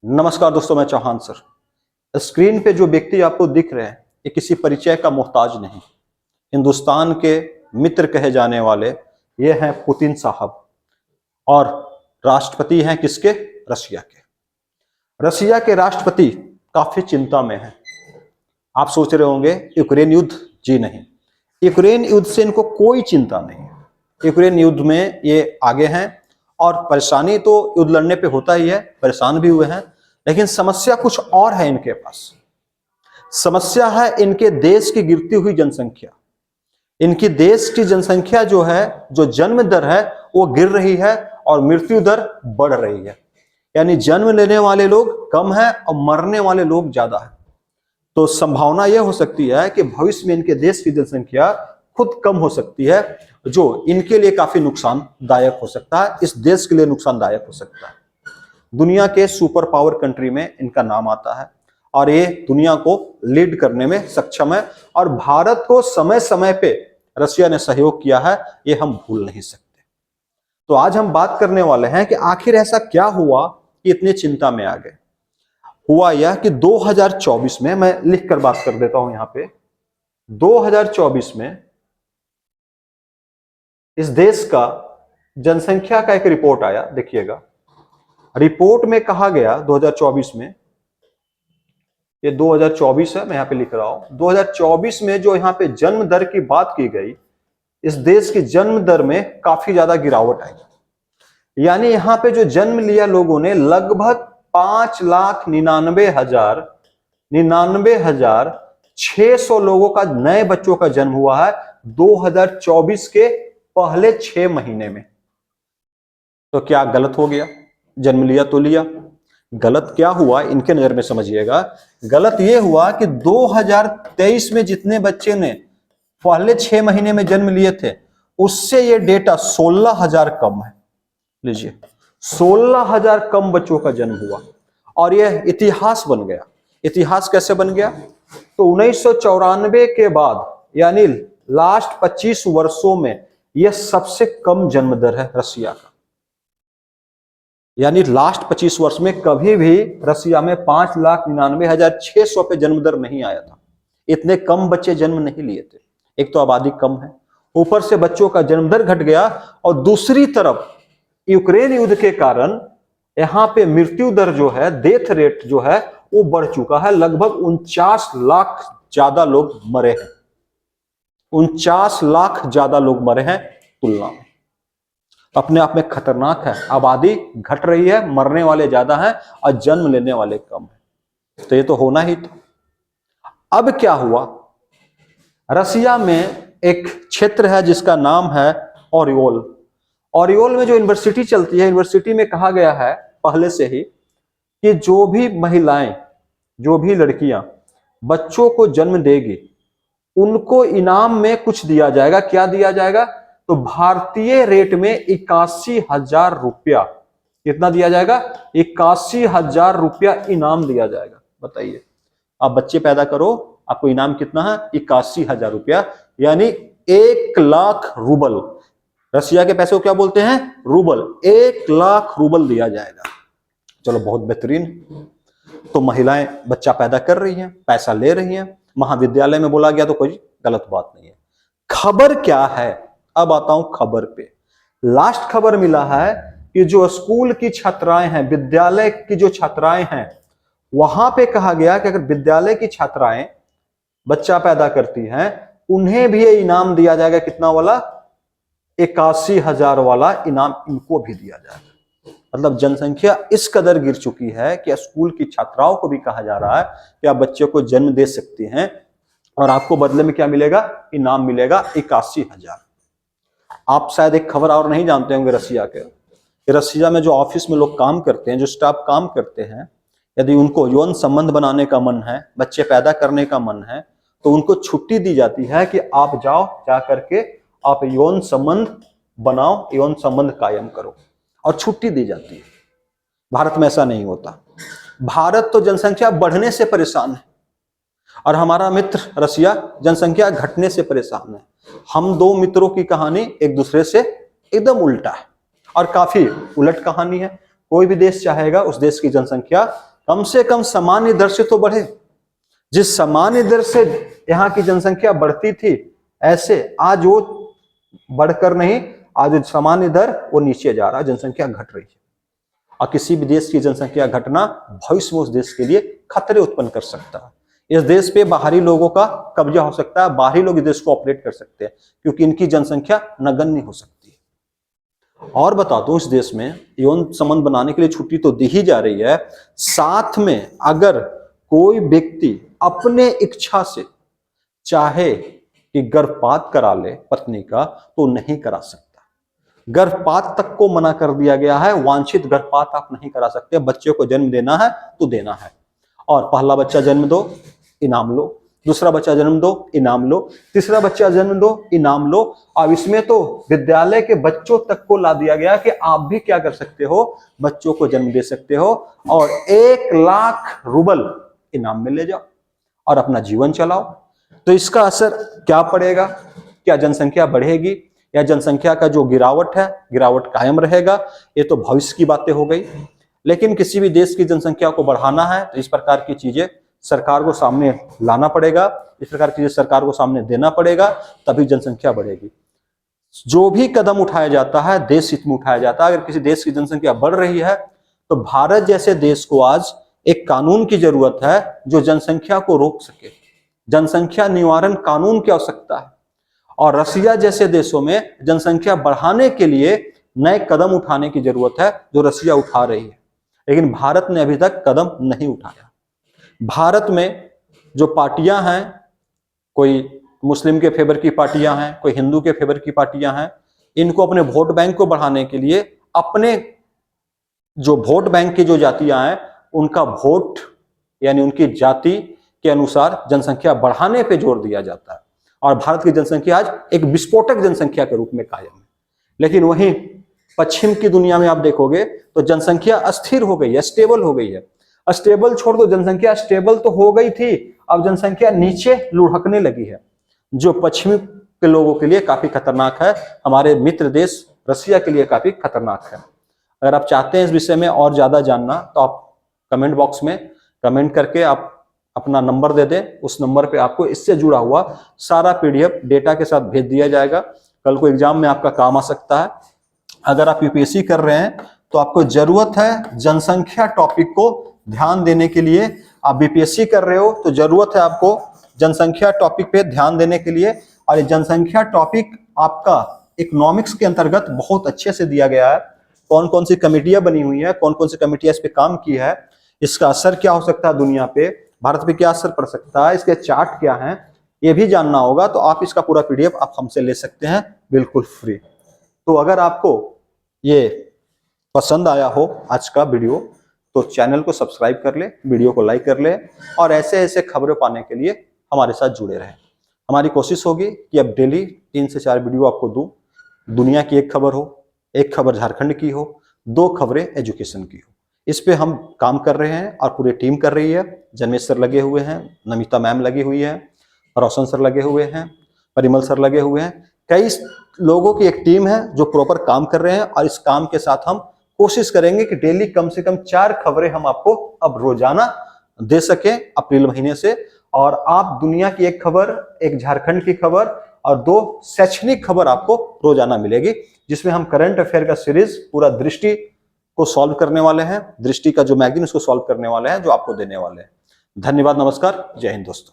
नमस्कार दोस्तों, मैं चौहान सर। स्क्रीन पे जो व्यक्ति आपको दिख रहे हैं ये किसी परिचय का मोहताज नहीं। हिंदुस्तान के मित्र कहे जाने वाले ये हैं पुतिन साहब, और राष्ट्रपति हैं किसके? रशिया के। रशिया के राष्ट्रपति काफी चिंता में हैं। आप सोच रहे होंगे यूक्रेन युद्ध। जी नहीं, यूक्रेन युद्ध से इनको कोई चिंता नहीं है। यूक्रेन युद्ध में ये आगे हैं, और परेशानी तो युद्ध लड़ने पे होता ही है, परेशान भी हुए हैं। लेकिन समस्या कुछ और है इनके पास। समस्या है इनके देश की गिरती हुई जनसंख्या। इनकी देश की जनसंख्या जो है, जो जन्म दर है वो गिर रही है और मृत्यु दर बढ़ रही है। यानी जन्म लेने वाले लोग कम है और मरने वाले लोग ज्यादा है। तो संभावना यह हो सकती है कि भविष्य में इनके देश की जनसंख्या खुद कम हो सकती है, जो इनके लिए काफी नुकसानदायक हो सकता है, इस देश के लिए नुकसानदायक हो सकता है। दुनिया के सुपर पावर कंट्री में इनका नाम आता है और ये दुनिया को लीड करने में सक्षम है, और भारत को समय समय पे रशिया ने सहयोग किया है, ये हम भूल नहीं सकते। तो आज हम बात करने वाले हैं कि आखिर ऐसा क्या हुआ कि इतनी चिंता में आ गए। हुआ यह कि 2024 में, मैं लिख कर बात कर देता हूं यहां पे, 2024 में इस देश का जनसंख्या का एक रिपोर्ट आया। देखिएगा, रिपोर्ट में कहा गया 2024 में, ये 2024 है, मैं यहां पे लिख रहा हूं, 2024 में जो यहां पे जन्म दर की बात की गई, इस देश की जन्म दर में काफी ज्यादा गिरावट आई। यानी यहां पे जो जन्म लिया लोगों ने, लगभग 5,99,600 लोगों का, नए बच्चों का जन्म हुआ है 2024 के पहले 6 महीने में। तो क्या गलत हो गया? जन्म लिया तो लिया, गलत क्या हुआ इनके नजर में समझिएगा। गलत यह हुआ कि 2023 में जितने बच्चे ने पहले 6 महीने में जन्म लिए थे, उससे ये डेटा 16,000 कम है। लीजिए, 16,000 कम बच्चों का जन्म हुआ, और यह इतिहास बन गया। इतिहास कैसे बन गया? तो 1994 के बाद, यानी लास्ट 25 वर्षों में यह सबसे कम जन्म दर है रशिया का। यानी लास्ट 25 वर्ष में कभी भी रशिया में 5,99,600 पे जन्म दर नहीं आया था। इतने कम बच्चे जन्म नहीं लिए थे। एक तो आबादी कम है, ऊपर से बच्चों का जन्म दर घट गया, और दूसरी तरफ यूक्रेन युद्ध के कारण यहां पे मृत्यु दर जो है, डेथ रेट जो है, वो बढ़ चुका है। लगभग 49 लाख ज्यादा लोग मरे हैं। 49 लाख ज्यादा लोग मरे हैं तुलना में। अपने आप में खतरनाक है। आबादी घट रही है, मरने वाले ज्यादा हैं और जन्म लेने वाले कम हैं। तो ये तो होना ही था। अब क्या हुआ? रशिया में एक क्षेत्र है जिसका नाम है ओरियोल। ओरियोल में जो यूनिवर्सिटी चलती है, यूनिवर्सिटी में कहा गया है पहले से ही कि जो भी महिलाएं, जो भी लड़कियां बच्चों को जन्म देगी, उनको इनाम में कुछ दिया जाएगा। क्या दिया जाएगा? तो भारतीय रेट में 81,000 रुपया। कितना दिया जाएगा? 81,000 रुपया इनाम दिया जाएगा। बताइए, आप बच्चे पैदा करो, आपको इनाम कितना है? 81,000 रुपया, यानी 1 लाख रूबल। रशिया के पैसे को क्या बोलते हैं? रूबल। 1 लाख रूबल दिया जाएगा। चलो, बहुत बेहतरीन। तो महिलाएं बच्चा पैदा कर रही हैं, पैसा ले रही हैं, महाविद्यालय में बोला गया तो कोई गलत बात नहीं है। खबर क्या है? अब आता हूं खबर पे। लास्ट खबर मिला है कि जो स्कूल की छात्राएं हैं, विद्यालय की जो छात्राएं हैं, वहां पे कहा गया कि अगर विद्यालय की छात्राएं बच्चा पैदा करती हैं, उन्हें भी ये इनाम दिया जाएगा। कितना वाला? 81,000 वाला इनाम इनको भी दिया जाएगा। मतलब जनसंख्या इस कदर गिर चुकी है कि स्कूल की छात्राओं को भी कहा जा रहा है कि आप बच्चे को जन्म दे सकती हैं और आपको बदले में क्या मिलेगा? इनाम मिलेगा 81,000। आप शायद एक खबर और नहीं जानते होंगे रशिया के। रशिया में जो ऑफिस में लोग काम करते हैं, जो स्टाफ काम करते हैं, यदि उनको यौन संबंध बनाने का मन है, बच्चे पैदा करने का मन है, तो उनको छुट्टी दी जाती है कि आप जाओ, जा करके आप यौन संबंध बनाओ, यौन संबंध कायम करो, और छुट्टी दी जाती है। भारत में ऐसा नहीं होता। भारत तो जनसंख्या बढ़ने से परेशान है, और हमारा मित्र रशिया जनसंख्या घटने से परेशान है। हम दो मित्रों की कहानी एक दूसरे से एकदम उल्टा है, और काफी उलट कहानी है। कोई भी देश चाहेगा उस देश की जनसंख्या कम से कम सामान्य दर से तो बढ़े। जिस सामान्य दर से यहाँ की जनसंख्या बढ़ती थी, ऐसे आज वो बढ़कर नहीं, आज जो सामान्य दर वो नीचे जा रहा है, जनसंख्या घट रही है। और किसी भी देश की जनसंख्या घटना भविष्य में उस देश के लिए खतरे उत्पन्न कर सकता है। इस देश पे बाहरी लोगों का कब्जा हो सकता है, बाहरी लोग इस देश को ऑपरेट कर सकते हैं, क्योंकि इनकी जनसंख्या नगण्य हो सकती है। और बता दूं, इस देश में यौन संबंध बनाने के लिए छुट्टी तो दी ही जा रही है, साथ में अगर कोई व्यक्ति अपने इच्छा से चाहे कि गर्भपात करा ले पत्नी का, तो नहीं करा सकता। गर्भपात तक को मना कर दिया गया है, वांछित गर्भपात आप नहीं करा सकते। बच्चे को जन्म देना है तो देना है, और पहला बच्चा जन्म दो, इनाम लो, दूसरा बच्चा जन्म दो, इनाम लो, तीसरा बच्चा जन्म दो, इनाम लो। अब इसमें तो विद्यालय के बच्चों तक को ला दिया गया कि आप भी क्या कर सकते हो, बच्चों को जन्म दे सकते हो, और 1 लाख रूबल इनाम में ले जाओ और अपना जीवन चलाओ। तो इसका असर क्या पड़ेगा? क्या जनसंख्या बढ़ेगी या जनसंख्या का जो गिरावट है, गिरावट कायम रहेगा? ये तो भविष्य की बातें हो गई। लेकिन किसी भी देश की जनसंख्या को बढ़ाना है तो इस प्रकार की चीजें सरकार को सामने लाना पड़ेगा, इस प्रकार की चीजें सरकार को सामने देना पड़ेगा, तभी जनसंख्या बढ़ेगी। जो भी कदम उठाया जाता है देश हित में उठाया जाता है। अगर किसी देश की जनसंख्या बढ़ रही है तो भारत जैसे देश को आज एक कानून की जरूरत है जो जनसंख्या को रोक सके। जनसंख्या निवारण कानून की आवश्यकता है, और रसिया जैसे देशों में जनसंख्या बढ़ाने के लिए नए कदम उठाने की जरूरत है, जो रसिया उठा रही है। लेकिन भारत ने अभी तक कदम नहीं उठाया। भारत में जो पार्टियां हैं, कोई मुस्लिम के फेवर की पार्टियां हैं, कोई हिंदू के फेवर की पार्टियां हैं, इनको अपने वोट बैंक को बढ़ाने के लिए अपने जो वोट बैंक की जो जातियां हैं उनका वोट यानी उनकी जाति के अनुसार जनसंख्या बढ़ाने पे जोर दिया जाता है, और भारत की जनसंख्या आज एक विस्फोटक जनसंख्या के रूप में कायम है। लेकिन वहीं पश्चिम की दुनिया में आप देखोगे तो जनसंख्या अस्थिर हो गई है, स्टेबल हो गई है। स्टेबल छोड़ दो, जनसंख्या स्टेबल तो हो गई थी, अब जनसंख्या नीचे लुढ़कने लगी है, जो पश्चिमी के लोगों के लिए काफी खतरनाक है, हमारे मित्र देश रसिया के लिए काफी खतरनाक है। अगर आप चाहते हैं इस विषय में और ज्यादा जानना तो आप कमेंट बॉक्स में कमेंट करके आप अपना नंबर दे दें, उस नंबर पे आपको इससे जुड़ा हुआ सारा पीडीएफ डेटा के साथ भेज दिया जाएगा। कल को एग्जाम में आपका काम आ सकता है। अगर आप यूपीएससी कर रहे हैं तो आपको जरूरत है जनसंख्या टॉपिक को ध्यान देने के लिए। आप बीपीएससी कर रहे हो तो जरूरत है आपको जनसंख्या टॉपिक पे ध्यान देने के लिए, और ये जनसंख्या टॉपिक आपका इकोनॉमिक्स के अंतर्गत बहुत अच्छे से दिया गया है। कौन कौन सी कमेटियां बनी हुई है, कौन कौन सी कमेटियां इस पे काम की है, इसका असर क्या हो सकता है दुनिया पे, भारत पे क्या असर पड़ सकता है, इसके चार्ट क्या हैं, ये भी जानना होगा। तो आप इसका पूरा पीडीएफ आप हमसे ले सकते हैं बिल्कुल फ्री। तो अगर आपको ये पसंद आया हो आज का वीडियो तो चैनल को सब्सक्राइब कर ले, वीडियो को लाइक कर ले, और ऐसे ऐसे खबरें पाने के लिए हमारे साथ जुड़े रहें। हमारी कोशिश होगी कि अब डेली 3 से 4 वीडियो आपको दूं। दुनिया की एक खबर हो, एक खबर झारखंड की हो, 2 खबरें एजुकेशन की हो। इस पे हम काम कर रहे हैं और पूरी टीम कर रही है। जन्मेश सर लगे हुए हैं, नमिता मैम लगी हुई है, रोशन सर लगे हुए हैं, परिमल सर लगे हुए हैं। कई लोगों की एक टीम है जो प्रॉपर काम कर रहे हैं, और इस काम के साथ हम कोशिश करेंगे कि डेली कम से कम 4 खबरें हम आपको अब रोजाना दे सकें अप्रैल महीने से। और आप दुनिया की एक खबर, एक झारखंड की खबर और 2 शैक्षणिक खबर आपको रोजाना मिलेगी, जिसमें हम करंट अफेयर का सीरीज पूरा दृष्टि को सॉल्व करने वाले हैं। दृष्टि का जो मैगजीन उसको सॉल्व करने वाले हैं, जो आपको देने वाले हैं। धन्यवाद, नमस्कार, जय हिंद दोस्तों।